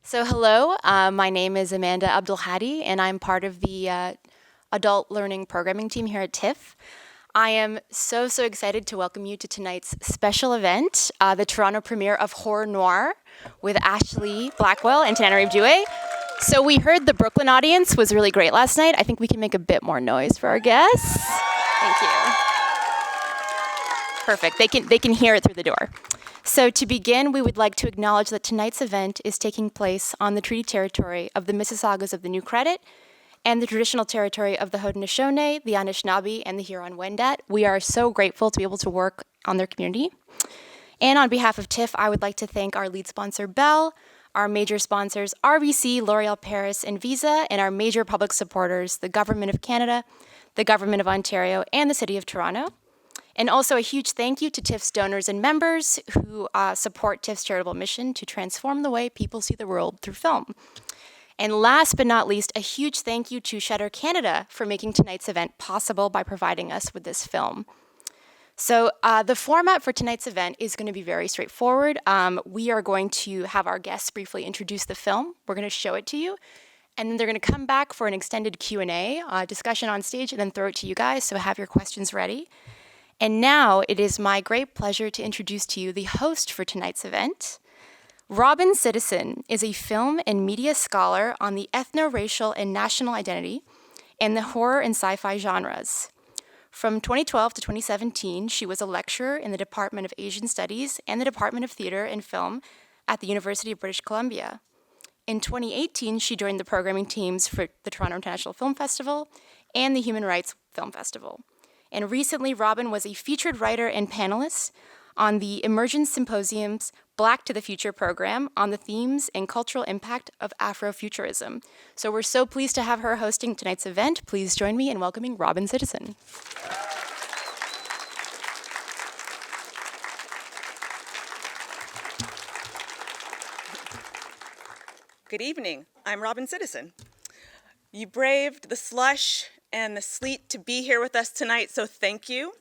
So hello, my name is Amanda Abdulhadi, and I'm part of the adult learning programming team here at TIFF. I am so excited to welcome you to tonight's special event, the Toronto premiere of Horror Noire with Ashlee Blackwell and Tananarive Due. So we heard the Brooklyn audience was really great last night. I think we can make a bit more noise for our guests. Thank you. Perfect. They can hear it through the door. So to begin, we would like to acknowledge that tonight's event is taking place on the treaty territory of the Mississaugas of the New Credit and the traditional territory of the Haudenosaunee, the Anishinaabe, and the Huron-Wendat. We are so grateful to be able to work on their community. And on behalf of TIFF, I would like to thank our lead sponsor, Bell, our major sponsors, RBC, L'Oreal Paris, and Visa, and our major public supporters, the Government of Canada, the Government of Ontario, and the City of Toronto. And also a huge thank you to TIFF's donors and members who support TIFF's charitable mission to transform the way people see the world through film. And last but not least, a huge thank you to Shudder Canada for making tonight's event possible by providing us with this film. So the format for tonight's event is going to be very straightforward. We are going to have our guests briefly introduce the film. We're going to show it to you. And then they're going to come back for an extended Q&A, discussion on stage, and then throw it to you guys, so have your questions ready. And now it is my great pleasure to introduce to you the host for tonight's event. Robin Citizen is a film and media scholar on the ethno-racial and national identity and the horror and sci-fi genres. From 2012 to 2017, she was a lecturer in the Department of Asian Studies and the Department of Theatre and Film at the University of British Columbia. In 2018, she joined the programming teams for the Toronto International Film Festival and the Human Rights Film Festival. And recently, Robin was a featured writer and panelist on the Emergence Symposium's Black to the Future program on the themes and cultural impact of Afrofuturism. So we're so pleased to have her hosting tonight's event. Please join me in welcoming Robin Citizen. Good evening. I'm Robin Citizen. You braved the slush and the sleet to be here with us tonight, so thank you.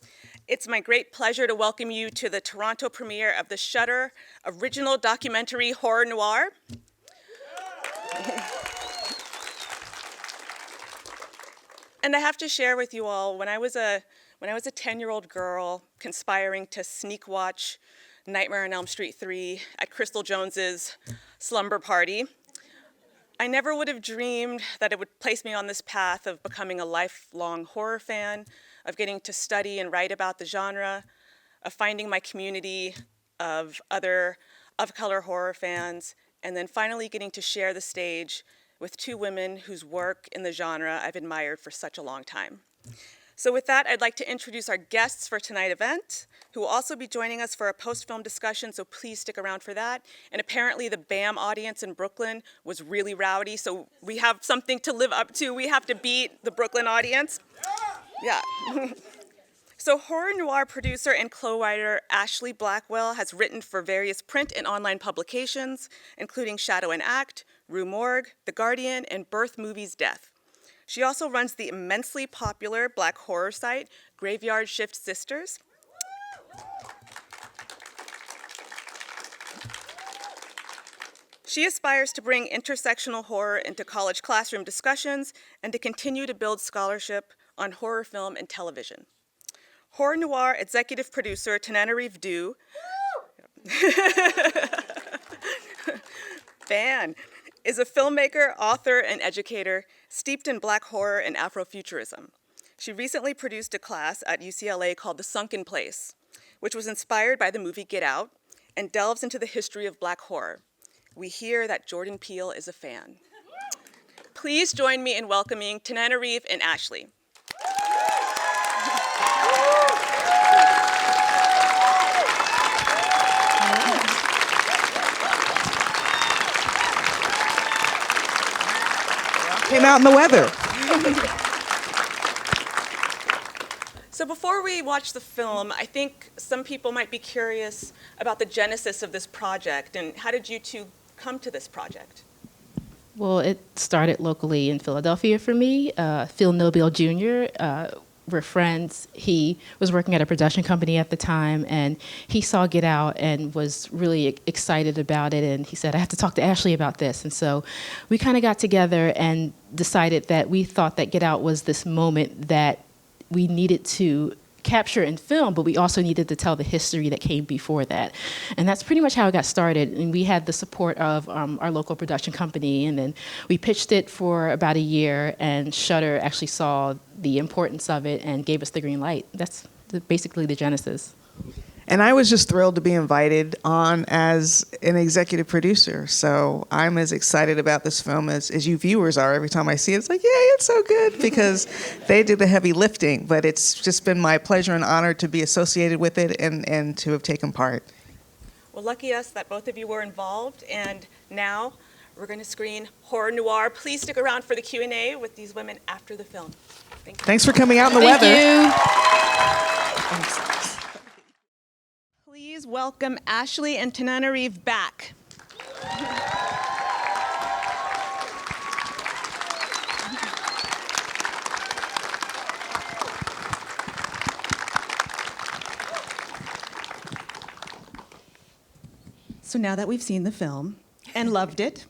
It's my great pleasure to welcome you to the Toronto premiere of the Shudder original documentary Horror Noire. And I have to share with you all, when I was a 10-year-old girl conspiring to sneak watch Nightmare on Elm Street 3 at Crystal Jones's slumber party, I never would have dreamed that it would place me on this path of becoming a lifelong horror fan, of getting to study and write about the genre, of finding my community of other of-color horror fans, and then finally getting to share the stage with two women whose work in the genre I've admired for such a long time. So with that, I'd like to introduce our guests for tonight's event, who will also be joining us for a post-film discussion, so please stick around for that. And apparently the BAM audience in Brooklyn was really rowdy, so we have something to live up to. We have to beat the Brooklyn audience. Yeah. So horror noir producer and co-writer Ashlee Blackwell has written for various print and online publications, including Shadow and Act, Rue Morgue, The Guardian, and Birth.Movies.Death. She also runs the immensely popular Black horror site, Graveyard Shift Sisters. She aspires to bring intersectional horror into college classroom discussions and to continue to build scholarship on horror film and television. Horror Noire executive producer Tananarive Due is a filmmaker, author, and educator steeped in Black horror and Afrofuturism. She recently produced a class at UCLA called The Sunken Place, which was inspired by the movie Get Out and delves into the history of Black horror. We hear that Jordan Peele is a fan. Please join me in welcoming Tananarive and Ashlee. Came out in the weather. So before we watch the film, I think some people might be curious about the genesis of this project, and how did you two come to this project? Well, it started locally in Philadelphia for me. Phil Nobile Jr. we're friends. He was working at a production company at the time, and he saw Get Out and was really excited about it. And he said, I have to talk to Ashlee about this. And so we kind of got together and decided that we thought that Get Out was this moment that we needed to capture in film, but we also needed to tell the history that came before that. And that's pretty much how it got started. And we had the support of our local production company, and then we pitched it for about a year, and Shudder actually saw the importance of it and gave us the green light. That's basically the genesis. And I was just thrilled to be invited on as an executive producer. So I'm as excited about this film as you viewers are. Every time I see it, it's like, yay, it's so good, because they did the heavy lifting. But it's just been my pleasure and honor to be associated with it and to have taken part. Well, lucky us that both of you were involved. And now we're going to screen Horror Noire. Please stick around for the Q&A with these women after the film. Thank you. Thanks for coming out in the Thank weather. you. Please welcome Ashlee and Tananarive back. So now that we've seen the film and loved it,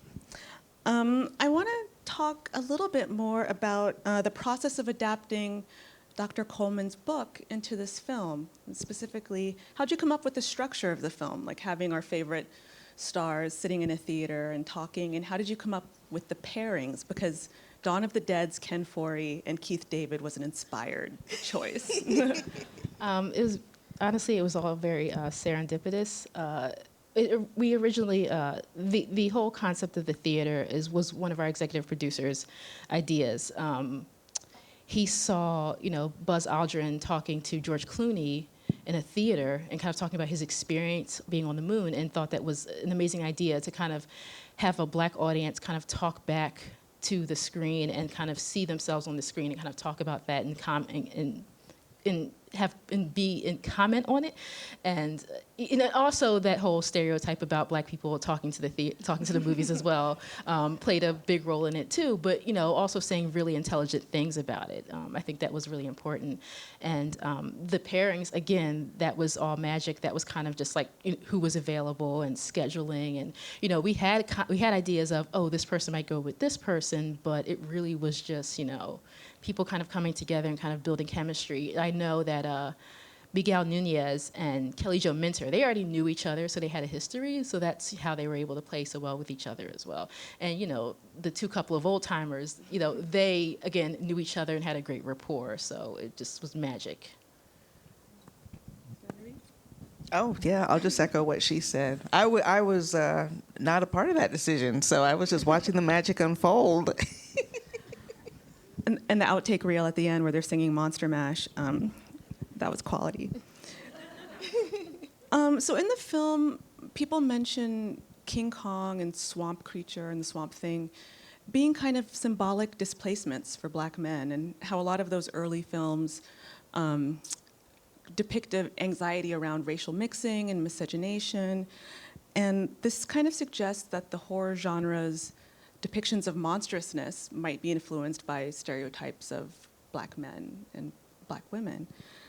I want to talk a little bit more about the process of adapting Dr. Coleman's book into this film. And specifically, how'd you come up with the structure of the film, like having our favorite stars sitting in a theater and talking, and how did you come up with the pairings? Because Dawn of the Dead's Ken Foree and Keith David was an inspired choice. Honestly, it was all very serendipitous. We originally, the whole concept of the theater was one of our executive producers' ideas. He saw, Buzz Aldrin talking to George Clooney in a theater and kind of talking about his experience being on the moon, and thought that was an amazing idea to kind of have a Black audience kind of talk back to the screen and kind of see themselves on the screen and kind of talk about that and comment on it, and also that whole stereotype about Black people talking to the movies as well played a big role in it too. But also saying really intelligent things about it. I think that was really important. And the pairings, again, that was all magic. That was kind of just like who was available and scheduling, and we had ideas of, oh, this person might go with this person, but it really was just people kind of coming together and kind of building chemistry. I know that Miguel Nunez and Kelly Jo Minter, they already knew each other, so they had a history, so that's how they were able to play so well with each other as well. And, the two couple of old timers, they, again, knew each other and had a great rapport, so it just was magic. Oh, yeah, I'll just echo what she said. I was not a part of that decision, so I was just watching the magic unfold. And the outtake reel at the end where they're singing Monster Mash, that was quality. So in the film, people mention King Kong and Swamp Creature and the Swamp Thing being kind of symbolic displacements for Black men, and how a lot of those early films depict anxiety around racial mixing and miscegenation. And this kind of suggests that the horror genre's depictions of monstrousness might be influenced by stereotypes of Black men and Black women.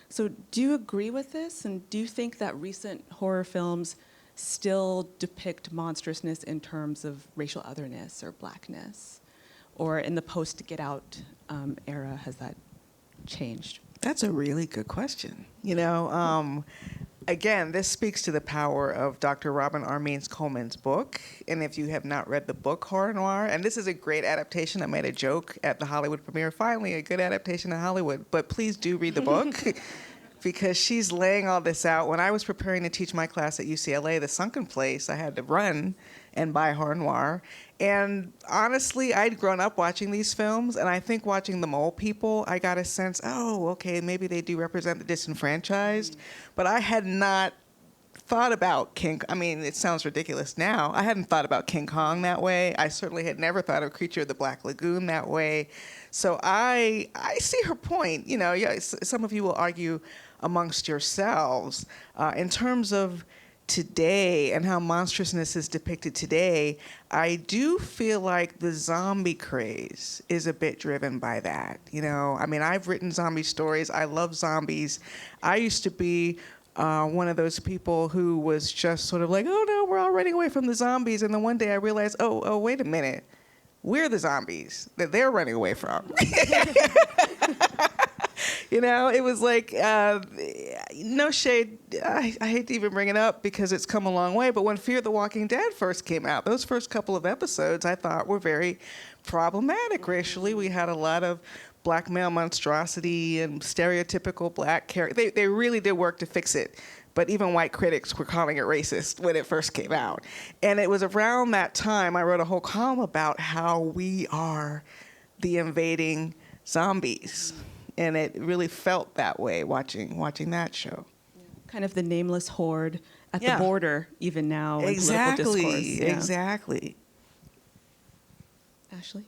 So do you agree with this? And do you think that recent horror films still depict monstrousness in terms of racial otherness or Blackness? Or in the post-Get Out era, has that changed? That's a really good question. Again, this speaks to the power of Dr. Robin Armeens Coleman's book. And if you have not read the book Horror Noire, and this is a great adaptation. I made a joke at the Hollywood premiere, finally a good adaptation in Hollywood. But please do read the book because she's laying all this out. When I was preparing to teach my class at UCLA, the Sunken Place, I had to run and buy Horror Noire. And honestly, I'd grown up watching these films, and I think watching The Mole People, I got a sense, oh, okay, maybe they do represent the disenfranchised. But I had not thought about it sounds ridiculous now. I hadn't thought about King Kong that way. I certainly had never thought of Creature of the Black Lagoon that way. So I see her point. Some of you will argue amongst yourselves in terms of today and how monstrousness is depicted today, I do feel like the zombie craze is a bit driven by that. You know, I mean, I've written zombie stories. I love zombies. I used to be one of those people who was just sort of like, oh no, we're all running away from the zombies. And then one day I realized, oh, wait a minute. We're the zombies that they're running away from. You know, it was like, no shade. I hate to even bring it up because it's come a long way. But when Fear the Walking Dead first came out, those first couple of episodes I thought were very problematic racially. We had a lot of black male monstrosity and stereotypical black characters. They really did work to fix it. But even white critics were calling it racist when it first came out. And it was around that time I wrote a whole column about how we are the invading zombies. And it really felt that way watching that show. Kind of the nameless horde at the border, even now, in exactly, political discourse. Yeah. Exactly. Ashlee?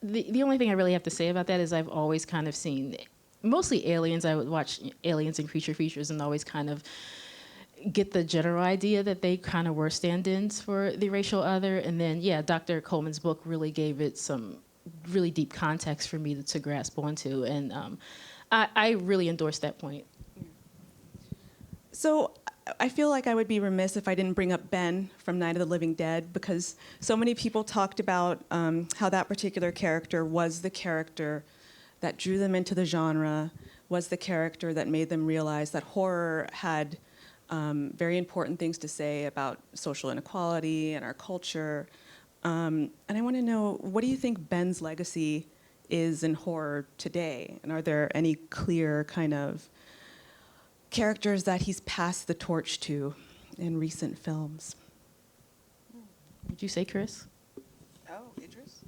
The only thing I really have to say about that is I've always kind of seen, mostly aliens. I would watch Aliens and Creature Features and always kind of get the general idea that they kind of were stand-ins for the racial other. And then, Dr. Coleman's book really gave it some really deep context for me to grasp onto. And I really endorse that point. So I feel like I would be remiss if I didn't bring up Ben from Night of the Living Dead, because so many people talked about how that particular character was the character that drew them into the genre, was the character that made them realize that horror had very important things to say about social inequality and our culture. And I want to know, what do you think Ben's legacy is in horror today? And are there any clear kind of characters that he's passed the torch to in recent films? Would you say Chris? Oh, Idris?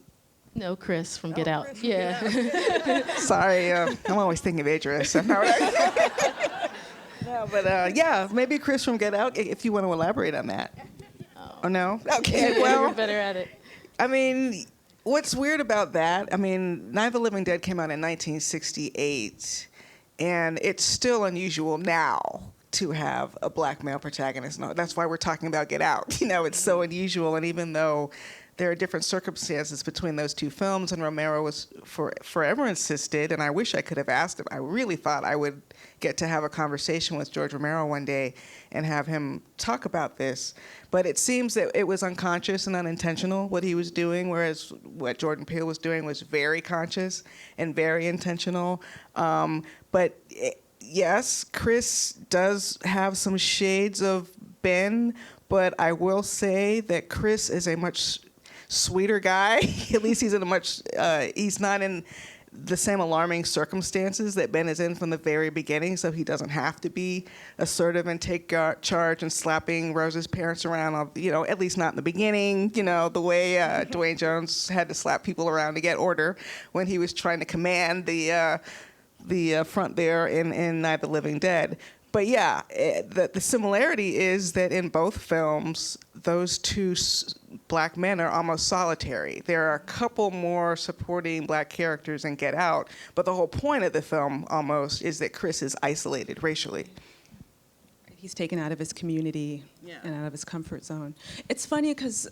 No, Chris from Get Out. Chris, Yeah. Sorry, I'm always thinking of Idris. No, but maybe Chris from Get Out, if you want to elaborate on that. Oh, no? Okay, well. You're better at it. I mean, what's weird about that, I mean, Night of the Living Dead came out in 1968, and it's still unusual now to have a black male protagonist. No, that's why we're talking about Get Out. You know, it's so unusual, and even though there are different circumstances between those two films, and Romero was forever insisted, and I wish I could have asked him. I really thought I would get to have a conversation with George Romero one day and have him talk about this. But it seems that it was unconscious and unintentional, what he was doing, whereas what Jordan Peele was doing was very conscious and very intentional. Yes, Chris does have some shades of Ben, but I will say that Chris is a much sweeter guy. At least he's in he's not in the same alarming circumstances that Ben is in from the very beginning, so he doesn't have to be assertive and take charge and slapping Rose's parents around, you know, at least not in the beginning, you know, the way Dwayne Jones had to slap people around to get order when he was trying to command the front there in Night of the Living Dead. But yeah, the similarity is that in both films, those two black men are almost solitary. There are a couple more supporting black characters in Get Out, but the whole point of the film almost is that Chris is isolated racially. He's taken out of his community and out of his comfort zone. It's funny because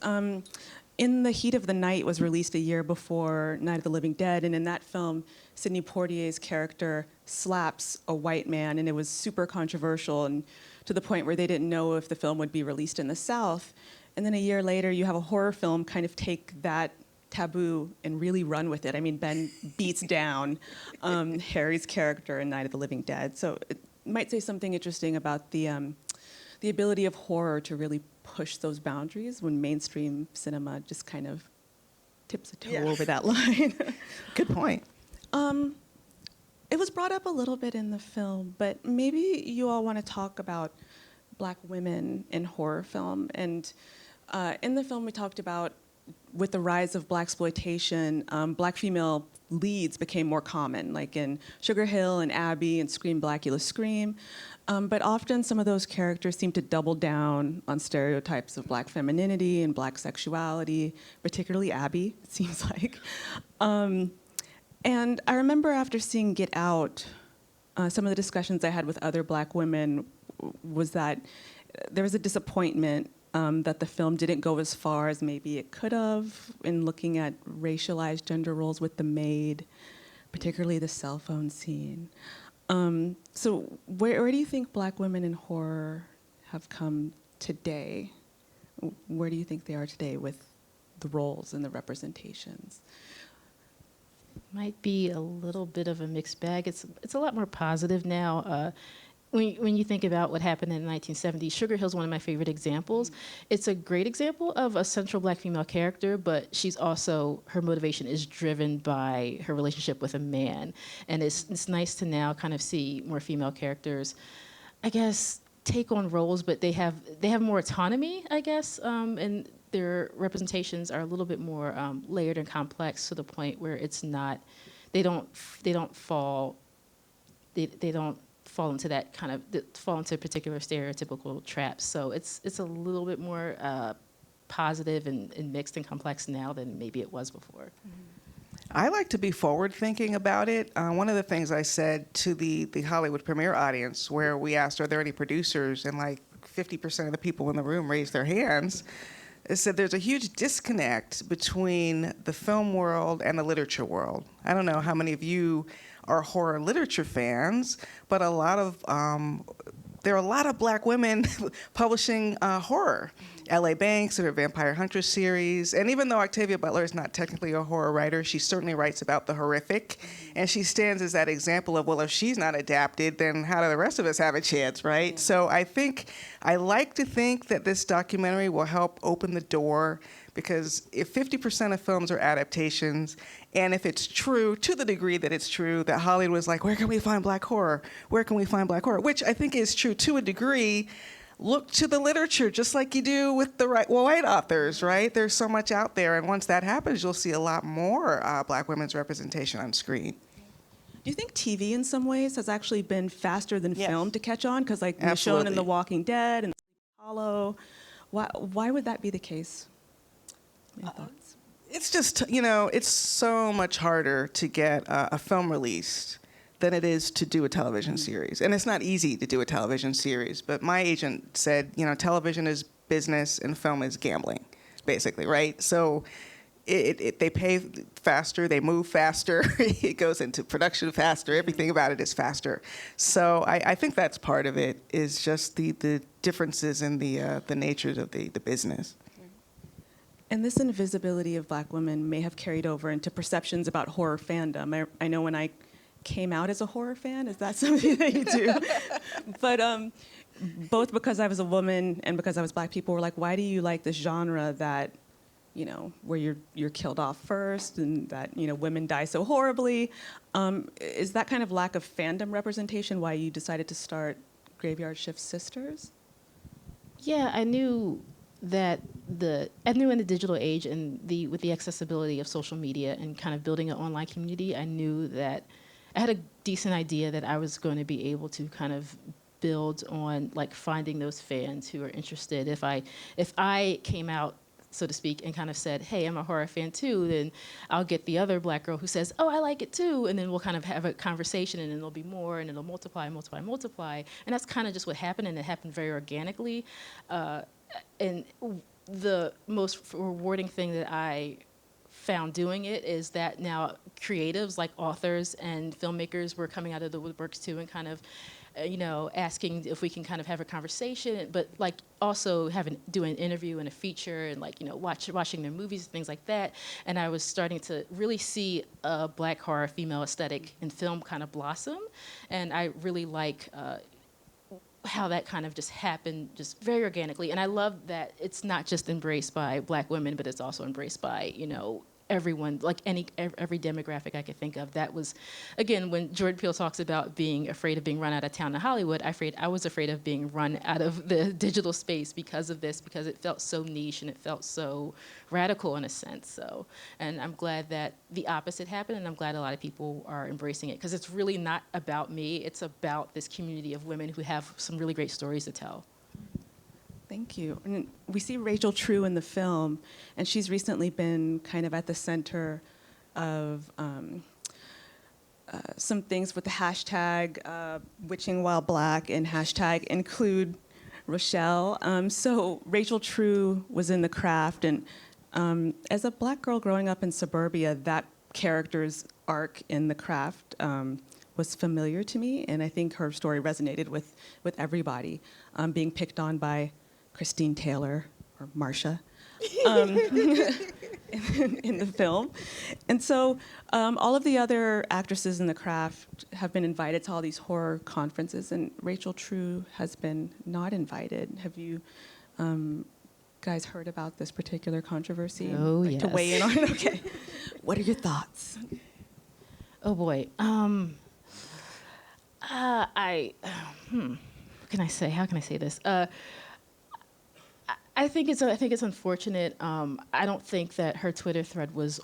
In the Heat of the Night was released a year before Night of the Living Dead, and in that film, Sidney Poitier's character slaps a white man, and it was super controversial, and to the point where they didn't know if the film would be released in the South. And then a year later, you have a horror film kind of take that taboo and really run with it. I mean, Ben beats down Harry's character in Night of the Living Dead. So it might say something interesting about the ability of horror to really push those boundaries when mainstream cinema just kind of tips a toe over that line. Good point. It was brought up a little bit in the film, but maybe you all want to talk about black women in horror film. And in the film, we talked about with the rise of blaxploitation, black female leads became more common, like in Sugar Hill and Abby and Scream Blackula Scream. But often some of those characters seem to double down on stereotypes of black femininity and black sexuality, particularly Abby, it seems like. And I remember after seeing Get Out, some of the discussions I had with other Black women was that there was a disappointment that the film didn't go as far as maybe it could have in looking at racialized gender roles with the maid, particularly the cell phone scene. So where do you think Black women in horror have come today? Where do you think they are today with the roles and the representations? Might be a little bit of a mixed bag. It's a lot more positive now. When you think about what happened in the 1970s, Sugar Hill's one of my favorite examples. It's a great example of a central Black female character, but she's also, her motivation is driven by her relationship with a man. And it's nice to now kind of see more female characters, I guess, take on roles, but they have more autonomy, I guess, and their representations are a little bit more layered and complex to the point where it's not, they don't fall into that kind of, fall into particular stereotypical traps. So it's a little bit more positive and mixed and complex now than maybe it was before. Mm-hmm. I like to be forward thinking about it. One of the things I said to the Hollywood premiere audience, where we asked, are there any producers? And like 50% of the people in the room raised their hands. I said there's a huge disconnect between the film world and the literature world. I don't know how many of you are horror literature fans, but there are a lot of Black women publishing horror. L.A. Banks, her Vampire Huntress series, and even though Octavia Butler is not technically a horror writer, she certainly writes about the horrific, and she stands as that example of, well, if she's not adapted, then how do the rest of us have a chance, right? Yeah. So I like to think that this documentary will help open the door, because if 50% of films are adaptations, and if it's true, to the degree that it's true, that Hollywood was like, where can we find Black horror? Where can we find Black horror? Which I think is true to a degree. Look to the literature, just like you do with the white authors, right? There's so much out there, and once that happens, you'll see a lot more Black women's representation on screen. Do you think TV in some ways has actually been faster than film to catch on? Because like was shown in The Walking Dead and Hollow. Why would that be the case? Any thoughts? It's just, it's so much harder to get a film released than it is to do a television series. And it's not easy to do a television series, but my agent said, television is business and film is gambling, basically, right? So they pay faster, they move faster, it goes into production faster, everything about it is faster. So I think that's part of it, is just the differences in the natures of the business. And this invisibility of Black women may have carried over into perceptions about horror fandom. I know when I came out as a horror fan, is that something that you do? But both because I was a woman and because I was Black, people were like, why do you like this genre that, where you're killed off first and that, women die so horribly? Is that kind of lack of fandom representation why you decided to start Graveyard Shift Sisters? Yeah, I knew that in the digital age and with the accessibility of social media and kind of building an online community, I knew that I had a decent idea that I was going to be able to kind of build on like finding those fans who are interested. If I came out, so to speak, and kind of said, hey, I'm a horror fan too, then I'll get the other Black girl who says, oh, I like it too, and then we'll kind of have a conversation, and then there'll be more, and it'll multiply. And that's kind of just what happened, and it happened very organically. And the most rewarding thing that I found doing it is that now creatives like authors and filmmakers were coming out of the woodworks too, and kind of asking if we can kind of have a conversation, but like also do an interview and a feature, and like watching their movies, things like that. And I was starting to really see a Black horror female aesthetic in film kind of blossom, and I really like how that kind of just happened just very organically. And I love that it's not just embraced by Black women, but it's also embraced by everyone, like every demographic I could think of. That was, again, when Jordan Peele talks about being afraid of being run out of town in Hollywood, I was afraid of being run out of the digital space because of this, because it felt so niche and it felt so radical in a sense. So, and I'm glad that the opposite happened, and I'm glad a lot of people are embracing it, because it's really not about me, it's about this community of women who have some really great stories to tell. Thank you. And we see Rachel True in the film, and she's recently been kind of at the center of some things with the hashtag WitchingWhileBlack and hashtag include Rochelle. So Rachel True was in the craft, and as a Black girl growing up in suburbia, that character's arc in the craft was familiar to me, and I think her story resonated with everybody, being picked on by Christine Taylor, or Marcia, in the film. And so all of the other actresses in the craft have been invited to all these horror conferences, and Rachel True has been not invited. Have you guys heard about this particular controversy? Oh, To yes. weigh in on it? Okay. What are your thoughts? Oh boy. What can I say? How can I say this? I think it's unfortunate. I don't think that her Twitter thread was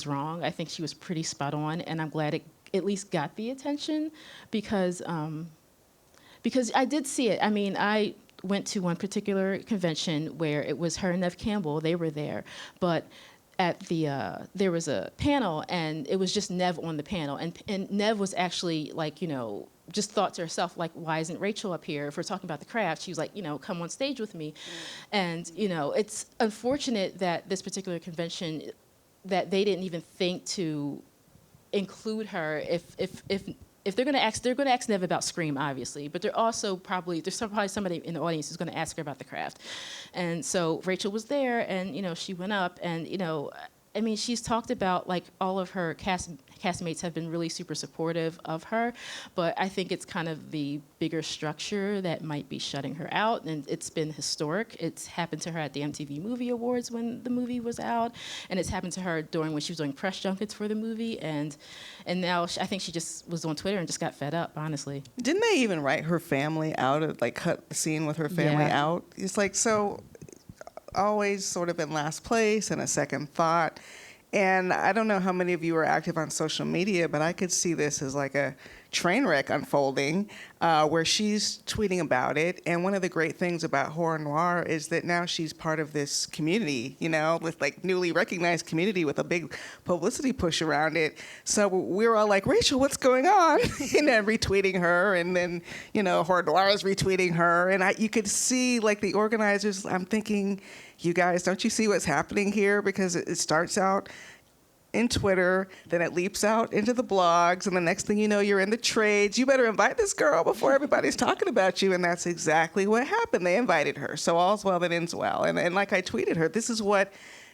wrong. I think she was pretty spot on, and I'm glad it at least got the attention because I did see it. I mean, I went to one particular convention where it was her and Nev Campbell. They were there, but at the there was a panel, and it was just Nev on the panel, and Nev was actually like, just thought to herself, like, why isn't Rachel up here? If we're talking about the craft, she was like, come on stage with me. And, it's unfortunate that this particular convention, that they didn't even think to include her. If they're going to ask Nev about Scream, obviously, but there's probably somebody in the audience who's going to ask her about the craft. And so Rachel was there, and, she went up, and, I mean, she's talked about, like, all of her castmates have been really super supportive of her, but I think it's kind of the bigger structure that might be shutting her out, and it's been historic. It's happened to her at the MTV Movie Awards when the movie was out, and it's happened to her when she was doing press junkets for the movie, and now I think she just was on Twitter and just got fed up, honestly. Didn't they even write her family out, like cut the scene with her family out? It's like, so always sort of in last place and a second thought. And I don't know how many of you are active on social media, but I could see this as like a train wreck unfolding where she's tweeting about it. And one of the great things about Horror Noire is that now she's part of this community, with like newly recognized community with a big publicity push around it. So we were all like, Rachel, what's going on? And then retweeting her. And then, Horror Noire is retweeting her. And you could see like the organizers, I'm thinking, you guys, don't you see what's happening here? Because it starts out in Twitter, then it leaps out into the blogs, and the next thing you know, you're in the trades. You better invite this girl before everybody's talking about you, and that's exactly what happened. They invited her, so all's well that ends well. And like I tweeted her, this is what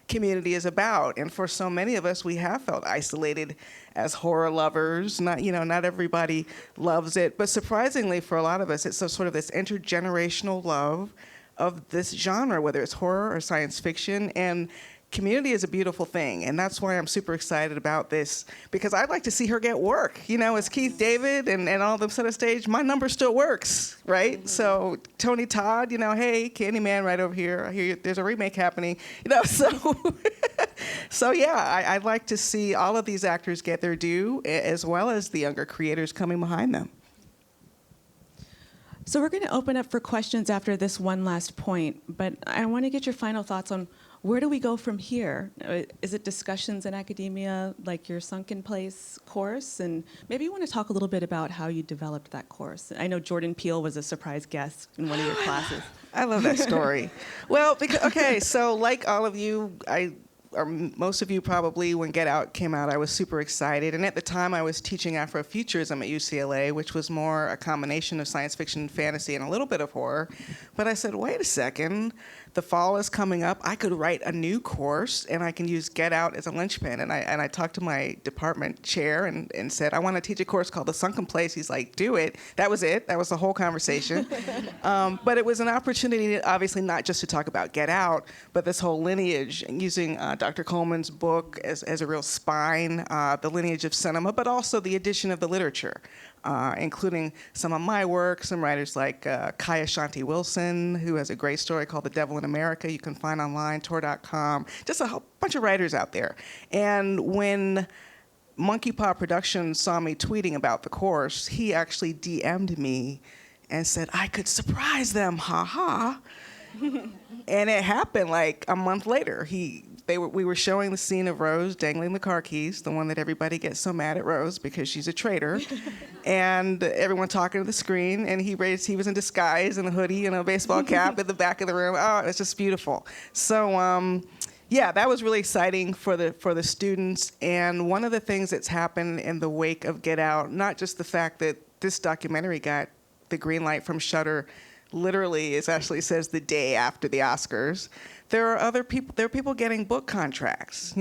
community is about. And for so many of us, we have felt isolated as horror lovers. Not everybody loves it, but surprisingly for a lot of us, it's sort of this intergenerational love of this genre, whether it's horror or science fiction. And community is a beautiful thing, and that's why I'm super excited about this, because I'd like to see her get work. As Keith David and all of them set a stage, my number still works, right? Mm-hmm. So Tony Todd, hey, Candyman right over here, I hear there's a remake happening, so yeah, I'd like to see all of these actors get their due, as well as the younger creators coming behind them. So we're going to open up for questions after this one last point, but I want to get your final thoughts on where do we go from here? Is it discussions in academia like your Sunken Place course? And maybe you want to talk a little bit about how you developed that course. I know Jordan Peele was a surprise guest in one of your classes. I love that story. Well, so like all of you, or most of you probably, when Get Out came out, I was super excited. And at the time, I was teaching Afrofuturism at UCLA, which was more a combination of science fiction, fantasy, and a little bit of horror. But I said, wait a second. The fall is coming up. I could write a new course, and I can use Get Out as a linchpin. And I talked to my department chair and said, I want to teach a course called The Sunken Place. He's like, do it. That was it. That was the whole conversation. But it was an opportunity, obviously, not just to talk about Get Out, but this whole lineage, and using Dr. Coleman's book as a real spine, the lineage of cinema, but also the addition of the literature. Including some of my work, some writers like Kaya Shanti Wilson, who has a great story called The Devil in America. You can find online, tor.com. Just a whole bunch of writers out there. And when Monkey Paw Productions saw me tweeting about the course, he actually DM'd me and said, I could surprise them, ha ha. And it happened like a month later. He we were showing the scene of Rose dangling the car keys, the one that everybody gets so mad at Rose because she's a traitor, and everyone talking to the screen. And he was in disguise in a hoodie and a baseball cap at the back of the room. Oh, it's just beautiful. So. Yeah, that was really exciting for the students. And one of the things that's happened in the wake of Get Out, not just the fact that this documentary got the green light from Shudder, literally, as Ashley says, the day after the Oscars. There are people getting book contracts,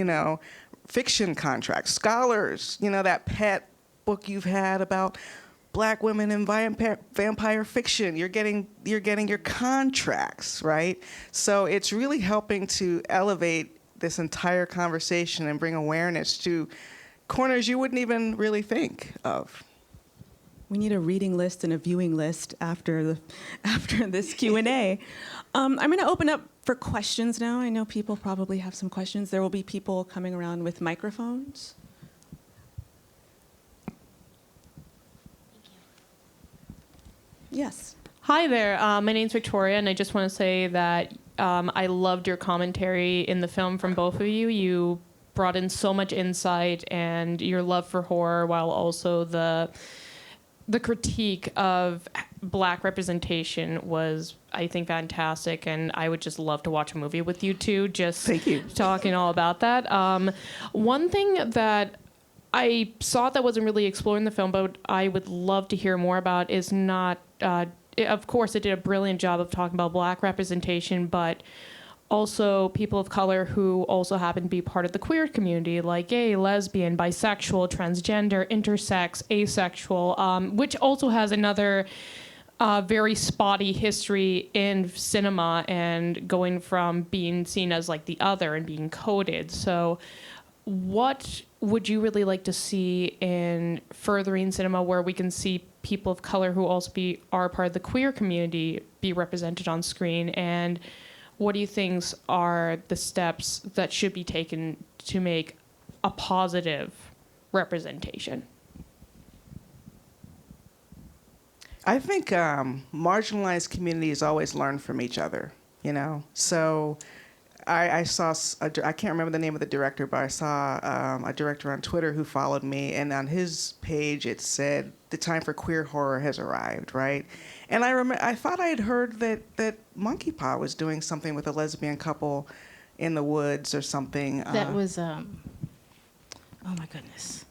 fiction contracts, scholars, that pet book you've had about Black women in vampire fiction. You're getting your contracts, right? So it's really helping to elevate this entire conversation and bring awareness to corners you wouldn't even really think of. We need a reading list and a viewing list after this Q&A. I'm going to open up for questions now. I know people probably have some questions. There will be people coming around with microphones. Yes. Hi there. My name's Victoria, and I just want to say that I loved your commentary in the film from both of you. You brought in so much insight and your love for horror, while also the critique of Black representation was, I think, fantastic. And I would just love to watch a movie with you two, just Thank you. Talking all about that. One thing that I saw that wasn't really explored in the film, but I would love to hear more about is not... of course, it did a brilliant job of talking about Black representation, but also people of color who also happen to be part of the queer community, like gay, lesbian, bisexual, transgender, intersex, asexual, which also has another very spotty history in cinema and going from being seen as like the other and being coded. So what would you really like to see in furthering cinema where we can see people of color who also are part of the queer community be represented on screen? And what do you think are the steps that should be taken to make a positive representation? I think marginalized communities always learn from each other, So I saw, I can't remember the name of the director, but I saw a director on Twitter who followed me, and on his page it said, "The time for queer horror has arrived," right? And I thought I had heard that Monkey Paw was doing something with a lesbian couple in the woods or something. That was, oh my goodness.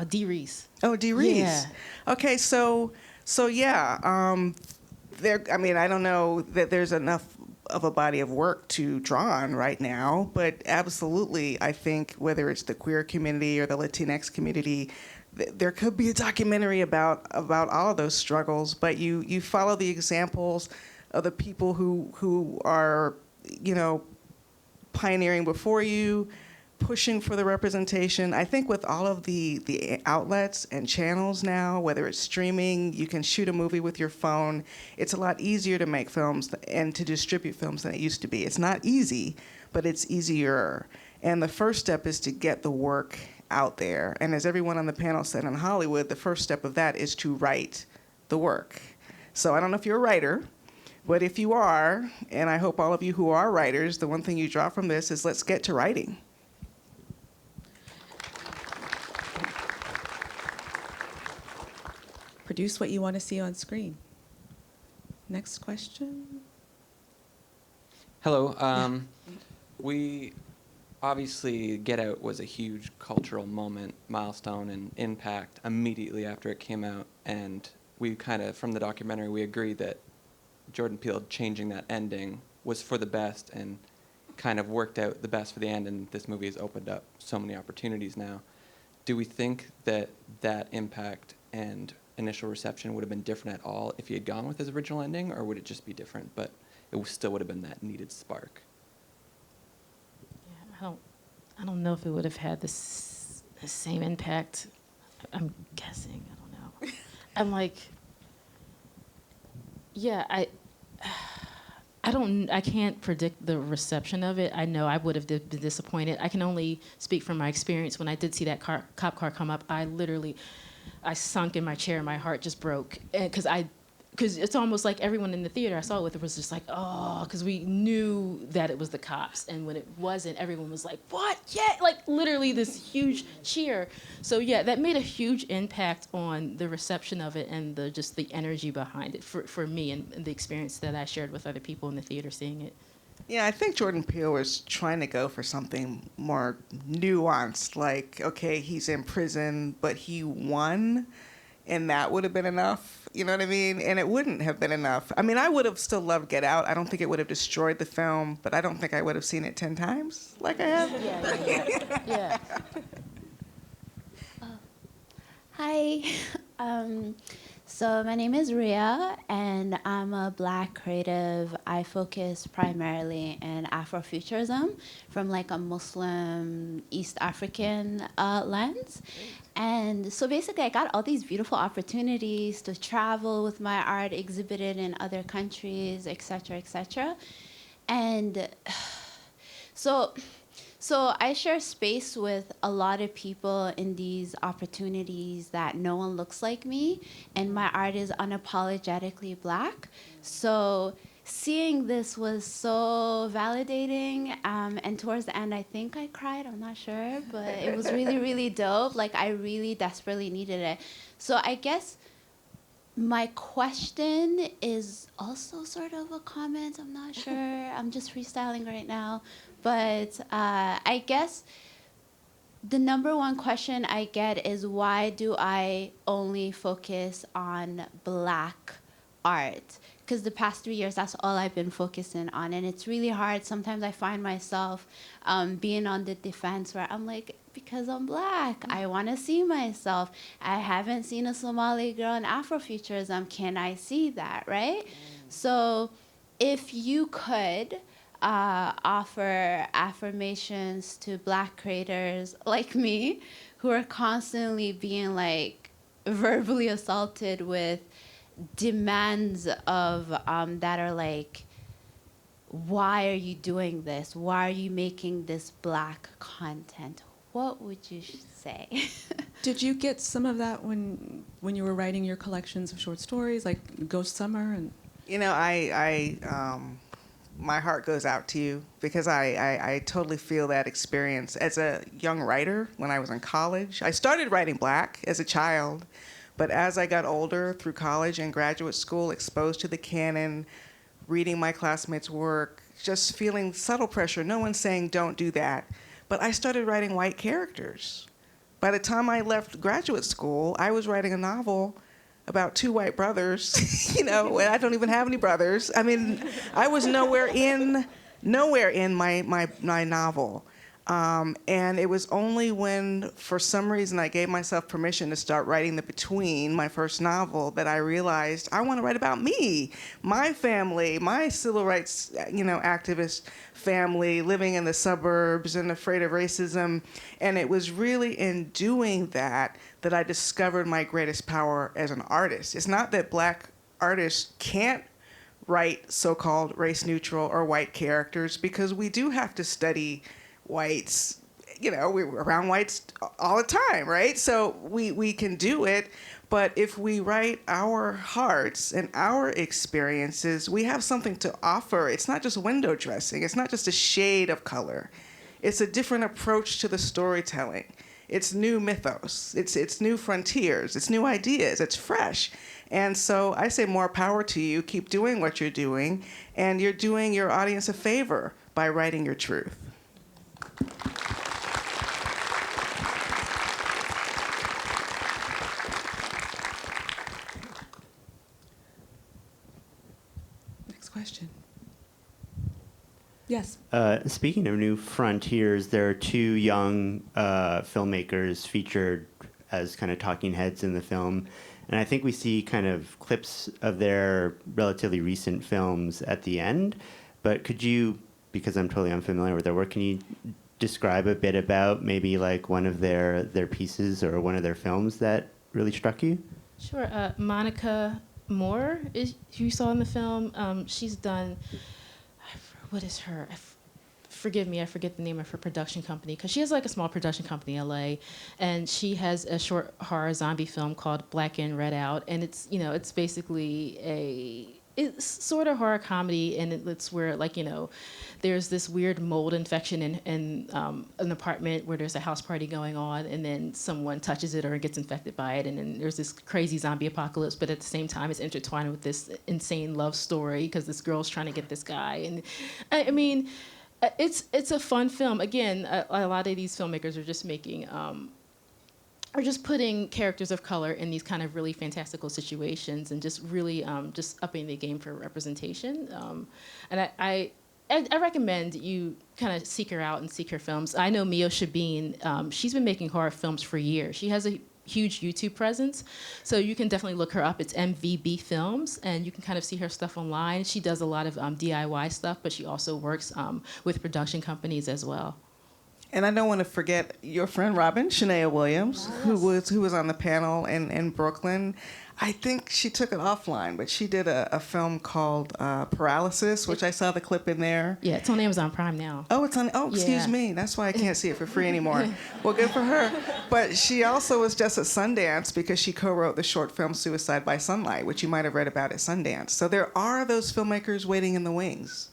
Dee Reese. Oh, Dee Reese. Yeah. Okay, so yeah, I don't know that there's enough of a body of work to draw on right now, but absolutely, I think whether it's the queer community or the Latinx community, there could be a documentary about all of those struggles. But you follow the examples of the people who are, pioneering before you, pushing for the representation. I think with all of the outlets and channels now, whether it's streaming, you can shoot a movie with your phone. It's a lot easier to make films and to distribute films than it used to be. It's not easy, but it's easier. And the first step is to get the work out there. And as everyone on the panel said in Hollywood, the first step of that is to write the work. So I don't know if you're a writer, but if you are, and I hope all of you who are writers, the one thing you draw from this is let's get to writing. Produce what you want to see on screen. Next question. Hello. We obviously Get Out was a huge cultural moment, milestone, and impact immediately after it came out. And we kind of, from the documentary, we agreed that Jordan Peele changing that ending was for the best and kind of worked out the best for the end. And this movie has opened up so many opportunities now. Do we think that that impact and initial reception would have been different at all if he had gone with his original ending, or would it just be different, but it still would have been that needed spark? Yeah, I don't know if it would have had the same impact. I'm guessing. I don't know. I'm like, yeah, I can't predict the reception of it. I know I would have been disappointed. I can only speak from my experience. When I did see that cop car come up, I sunk in my chair and my heart just broke. Because because it's almost like everyone in the theater I saw it with was just like, oh, because we knew that it was the cops. And when it wasn't, everyone was like, what? Yeah, like literally this huge cheer. So yeah, that made a huge impact on the reception of it and just the energy behind it for me and the experience that I shared with other people in the theater seeing it. Yeah, I think Jordan Peele was trying to go for something more nuanced, like, okay, he's in prison, but he won, and that would have been enough, you know what I mean? And it wouldn't have been enough. I mean, I would have still loved Get Out. I don't think it would have destroyed the film, but I don't think I would have seen it 10 times like I have. Yeah. Hi. So my name is Ria, and I'm a Black creative. I focus primarily in Afrofuturism from like a Muslim East African lens. And so basically I got all these beautiful opportunities to travel with my art, exhibit it in other countries, et cetera, et cetera. And so I share space with a lot of people in these opportunities that no one looks like me, and my art is unapologetically Black. So seeing this was so validating, and towards the end I think I cried, I'm not sure, but it was really, really dope. Like I really desperately needed it. So I guess my question is also sort of a comment, I'm not sure. I'm just freestyling right now. But I guess the number one question I get is, why do I only focus on Black art? Because the past 3 years, that's all I've been focusing on. And it's really hard. Sometimes I find myself being on the defense where I'm like, because I'm Black, I want to see myself. I haven't seen a Somali girl in Afrofuturism. Can I see that, right? So if you could offer affirmations to Black creators like me who are constantly being like verbally assaulted with demands of that are like, why are you doing this? Why are you making this Black content? What would you say? Did you get some of that when you were writing your collections of short stories, like Ghost Summer? And You know, I my heart goes out to you because I totally feel that experience. As a young writer, when I was in college, I started writing Black as a child, but as I got older through college and graduate school, exposed to the canon, reading my classmates' work, just feeling subtle pressure. No one's saying don't do that. But I started writing white characters. By the time I left graduate school, I was writing a novel about two white brothers, you know, and I don't even have any brothers. I mean, I was nowhere in my novel. And it was only when, for some reason, I gave myself permission to start writing the between, my first novel, that I realized I want to write about me, my family, my civil rights, activist family, living in the suburbs and afraid of racism. And it was really in doing that that I discovered my greatest power as an artist. It's not that Black artists can't write so-called race-neutral or white characters, because we do have to study whites, we're around whites all the time, right? So we can do it, but if we write our hearts and our experiences, we have something to offer. It's not just window dressing. It's not just a shade of color. It's a different approach to the storytelling. It's new mythos. It's new frontiers. It's new ideas. It's fresh. And so I say more power to you. Keep doing what you're doing, and you're doing your audience a favor by writing your truth. next question. Yes. Speaking of new frontiers, there are two young filmmakers featured as kind of talking heads in the film. And I think we see kind of clips of their relatively recent films at the end. But could you, because I'm totally unfamiliar with their work, can you describe a bit about maybe like one of their pieces or one of their films that really struck you? Sure. Monica Moore is who you saw in the film. She's done, what is her? forgive me, I forget the name of her production company, because she has like a small production company in LA, and she has a short horror zombie film called Black In, Red Out, and it's, you know, it's basically it's sort of horror comedy, and it's where, like, you know, there's this weird mold infection in an apartment where there's a house party going on, and then someone touches it or gets infected by it, and then there's this crazy zombie apocalypse, but at the same time it's intertwined with this insane love story because this girl's trying to get this guy. And I mean, it's a fun film. Again, a lot of these filmmakers are just making are just putting characters of color in these kind of really fantastical situations and just really just upping the game for representation. And I recommend you kind of seek her out and seek her films. I know Mio Shabine, she's been making horror films for years. She has a huge YouTube presence, so you can definitely look her up. It's MVB Films, and you can kind of see her stuff online. She does a lot of DIY stuff, but she also works with production companies as well. And I don't want to forget your friend Robin, Shania Williams, who was on the panel in Brooklyn. I think she took it offline, but she did a film called Paralysis, which I saw the clip in there. Yeah, it's on Amazon Prime now. Oh, it's on. Oh, excuse me. That's why I can't see it for free anymore. Well, good for her. But she also was just at Sundance because she co-wrote the short film Suicide by Sunlight, which you might have read about at Sundance. So there are those filmmakers waiting in the wings.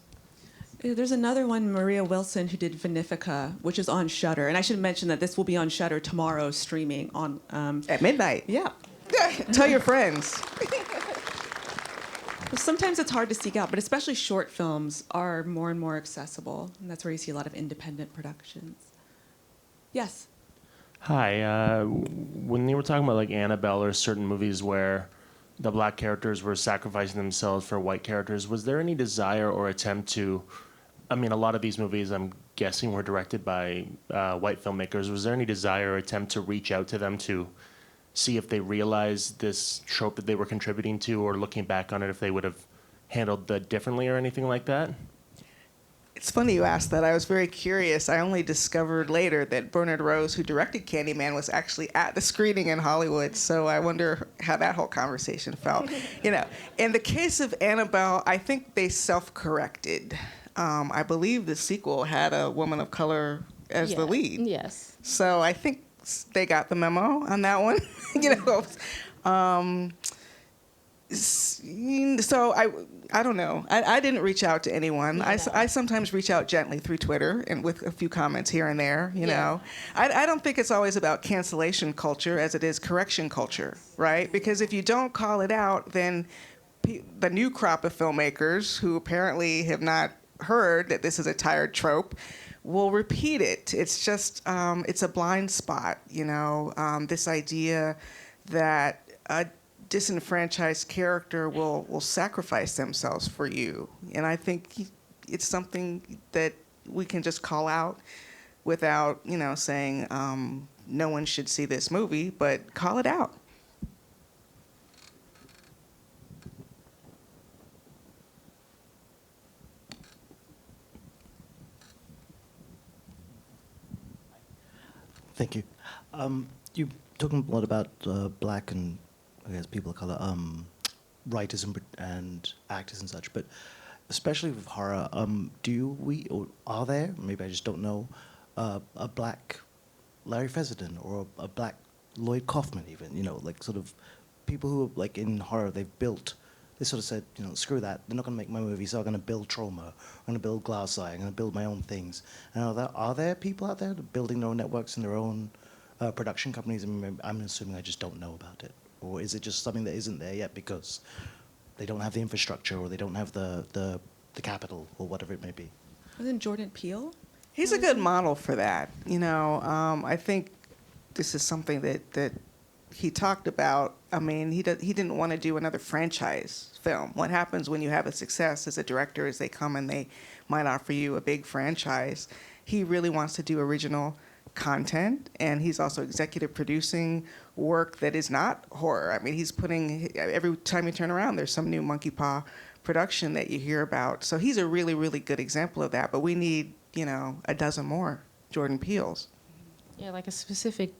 There's another one, Maria Wilson, who did Vinifica, which is on Shudder. And I should mention that this will be on Shudder tomorrow, streaming on at midnight. Yeah. Tell your friends. Sometimes it's hard to seek out, but especially short films are more and more accessible. And that's where you see a lot of independent productions. Yes. Hi. When you were talking about like Annabelle or certain movies where the black characters were sacrificing themselves for white characters, was there any desire or attempt to, I mean, a lot of these movies, I'm guessing, were directed by white filmmakers. Was there any desire or attempt to reach out to them to see if they realized this trope that they were contributing to, or looking back on it, if they would have handled that differently or anything like that? It's funny you asked that. I was very curious. I only discovered later that Bernard Rose, who directed Candyman, was actually at the screening in Hollywood. So I wonder how that whole conversation felt. You know, in the case of Annabelle, I think they self-corrected. I believe the sequel had a woman of color as the lead. Yes. So I think they got the memo on that one. You know. So I don't know. I didn't reach out to anyone. I sometimes reach out gently through Twitter and with a few comments here and there, you know. I don't think it's always about cancellation culture as it is correction culture, right? Because if you don't call it out, then the new crop of filmmakers who apparently have not heard that this is a tired trope will repeat it. It's just, it's a blind spot, you know, this idea that a disenfranchised character will sacrifice themselves for you. And I think it's something that we can just call out without, you know, saying no one should see this movie, but call it out. Thank you. You're talking a lot about black and, I guess, people of color, writers and actors and such, but especially with horror, or are there, maybe I just don't know, a black Larry Fessenden or a black Lloyd Kaufman even, you know, like sort of people who are like in horror, they sort of said, you know, screw that, they're not going to make my movie, so I'm going to build Trauma, I'm going to build Glass Eye, I'm going to build my own things. And are there people out there building their own networks and their own production companies? I mean, I'm assuming I just don't know about it. Or is it just something that isn't there yet because they don't have the infrastructure or they don't have the capital or whatever it may be? Wasn't Jordan Peele? He's a good model for that. You know, I think this is something that he talked about. I mean, he didn't want to do another franchise film. What happens when you have a success as a director is they come and they might offer you a big franchise. He really wants to do original content, and he's also executive producing work that is not horror. I mean, he's putting, every time you turn around, there's some new Monkey Paw production that you hear about. So he's a really, really good example of that, but we need, you know, a dozen more Jordan Peeles. Yeah, like a specific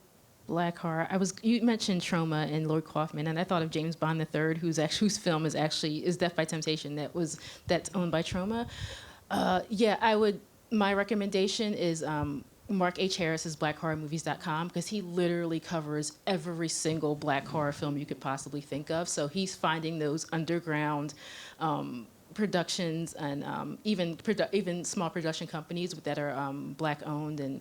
black horror. You mentioned Trauma and Lloyd Kaufman, and I thought of James Bond III, whose film is Death by Temptation, that's owned by Trauma. Yeah, I would My recommendation is Mark H. Harris's BlackHorrorMovies.com, because he literally covers every single black horror film you could possibly think of. So he's finding those underground productions and even small production companies that are black owned and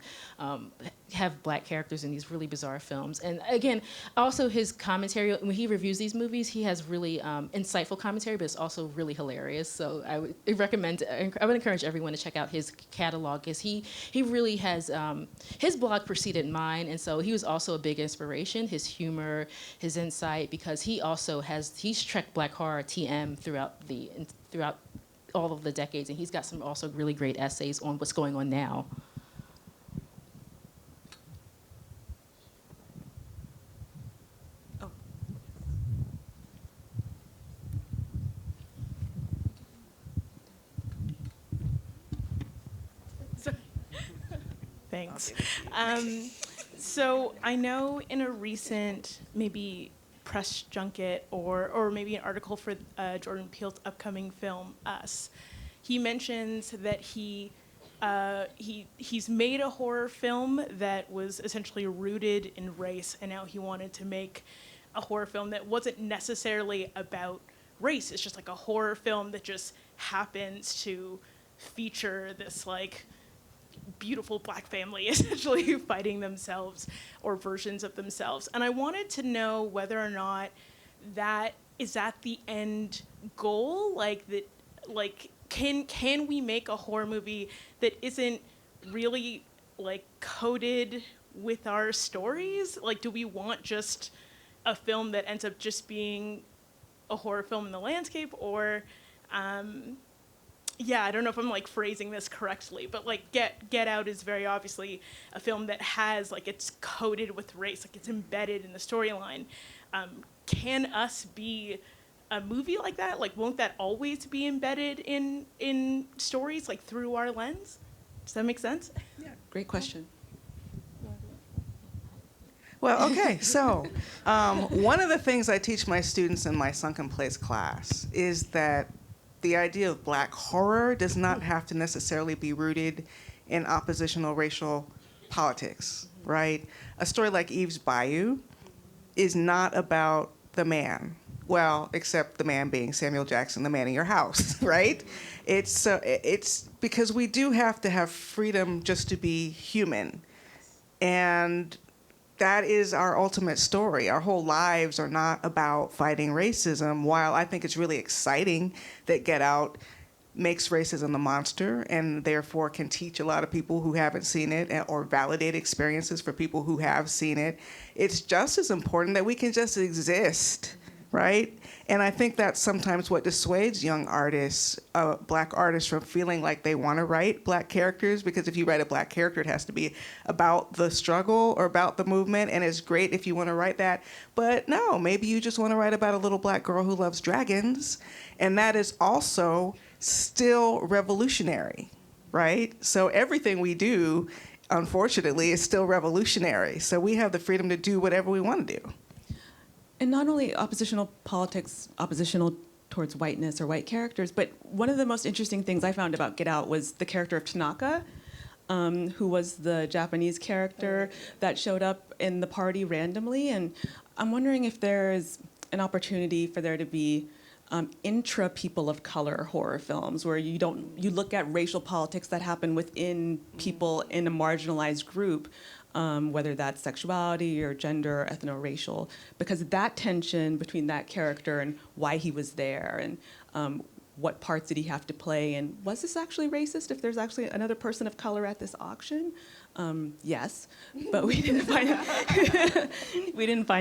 have black characters in these really bizarre films. And again, also his commentary, when he reviews these movies, he has really insightful commentary, but it's also really hilarious. So I would encourage everyone to check out his catalog, because he really has, his blog preceded mine, and so he was also a big inspiration, his humor, his insight, because he's trekked black horror TM throughout all of the decades, and he's got some also really great essays on what's going on now. Oh. Thanks. So I know in a recent maybe press junket or maybe an article for Jordan Peele's upcoming film Us, he mentions that he's made a horror film that was essentially rooted in race, and now he wanted to make a horror film that wasn't necessarily about race. It's just like a horror film that just happens to feature this like beautiful black family essentially fighting themselves or versions of themselves. And I wanted to know whether or not that is that the end goal, like that, like can we make a horror movie that isn't really like coded with our stories? Like, do we want just a film that ends up just being a horror film in the landscape, or yeah, I don't know if I'm like phrasing this correctly, but like Get Out is very obviously a film that has like, it's coded with race, like it's embedded in the storyline. Can Us be a movie like that? Like, won't that always be embedded in stories, like through our lens? Does that make sense? Yeah, great question. Well, okay, so one of the things I teach my students in my Sunken Place class is that the idea of black horror does not have to necessarily be rooted in oppositional racial politics, right? A story like Eve's Bayou is not about the man. Well, except the man being Samuel Jackson, the man in your house, right? It's because we do have to have freedom just to be human. And that is our ultimate story. Our whole lives are not about fighting racism. While I think it's really exciting that Get Out makes racism the monster and therefore can teach a lot of people who haven't seen it or validate experiences for people who have seen it, it's just as important that we can just exist, right? And I think that's sometimes what dissuades young artists, black artists, from feeling like they want to write black characters, because if you write a black character, it has to be about the struggle or about the movement, and it's great if you want to write that. But no, maybe you just want to write about a little black girl who loves dragons, and that is also still revolutionary, right? So everything we do, unfortunately, is still revolutionary. So we have the freedom to do whatever we want to do. And not only oppositional politics, oppositional towards whiteness or white characters, but one of the most interesting things I found about Get Out was the character of Tanaka, who was the Japanese character that showed up in the party randomly. And I'm wondering if there is an opportunity for there to be intra people of color horror films where you look at racial politics that happen within people in a marginalized group, whether that's sexuality or gender or ethno-racial, because that tension between that character and why he was there and what parts did he have to play, and was this actually racist if there's actually another person of color at this auction? Yes, but we didn't find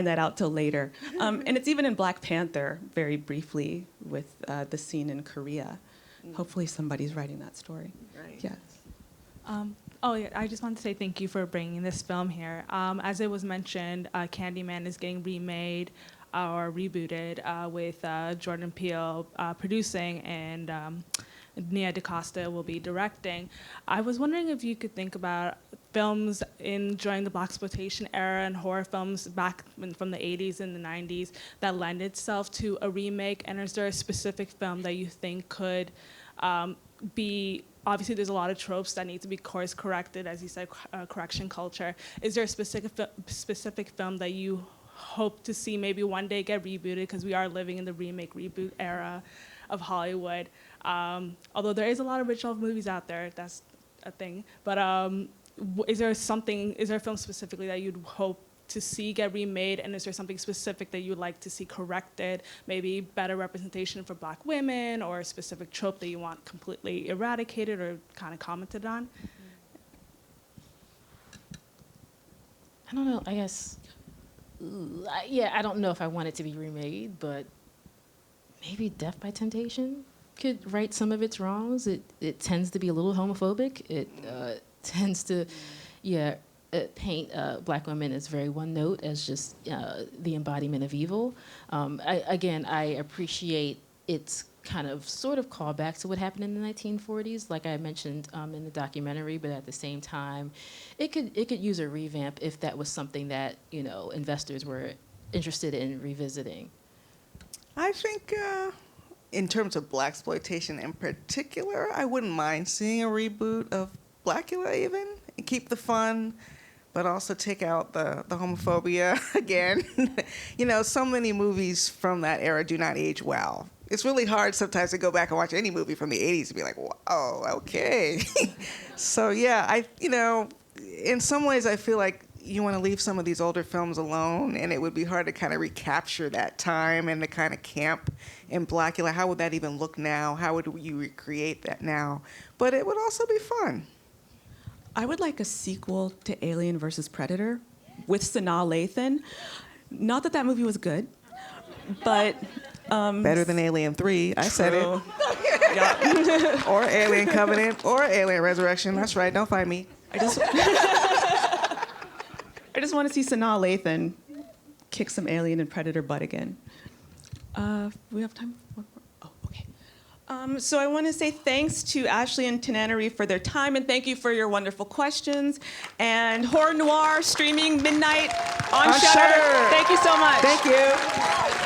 that out till later. And it's even in Black Panther, very briefly, with the scene in Korea. Hopefully somebody's writing that story. Right. Yes. Oh, yeah, I just want to say thank you for bringing this film here. As it was mentioned, Candyman is getting remade or rebooted with Jordan Peele producing, and Nia DaCosta will be directing. I was wondering if you could think about films during the blaxploitation era and horror films back from the 80s and the 90s that lend itself to a remake, and is there a specific film that you think could be, obviously there's a lot of tropes that need to be course corrected, as you said, correction culture. Is there a specific film that you hope to see maybe one day get rebooted, because we are living in the remake reboot era of Hollywood? Although there is a lot of original movies out there, that's a thing. But is there a film specifically that you'd hope to see get remade, and is there something specific that you'd like to see corrected? Maybe better representation for Black women, or a specific trope that you want completely eradicated or kind of commented on? I don't know, I guess, I don't know if I want it to be remade, but maybe Death by Temptation could right some of its wrongs. It tends to be a little homophobic. It tends to, paint Black women as very one note, as just the embodiment of evil. I appreciate its kind of sort of callback to what happened in the 1940s, like I mentioned in the documentary, but at the same time, it could use a revamp if that was something that, investors were interested in revisiting. I think in terms of blaxploitation in particular, I wouldn't mind seeing a reboot of Blackula even, and keep the fun, but also take out the homophobia again. So many movies from that era do not age well. It's really hard sometimes to go back and watch any movie from the 80s and be like, oh, okay. So in some ways I feel like you want to leave some of these older films alone, and it would be hard to kind of recapture that time and the kind of camp in Blackula. How would that even look now? How would you recreate that now? But it would also be fun. I would like a sequel to Alien versus Predator with Sanaa Lathan. Not that movie was good, but better than Alien 3. I said it. Yeah. Or Alien Covenant, or Alien Resurrection. That's right. Don't find me. I just want to see Sanaa Lathan kick some Alien and Predator butt again. We have time for one more? Oh, okay. So I want to say thanks to Ashlee and Tananarive for their time, and thank you for your wonderful questions. And Horror Noire streaming midnight on Shudder. Thank you so much. Thank you.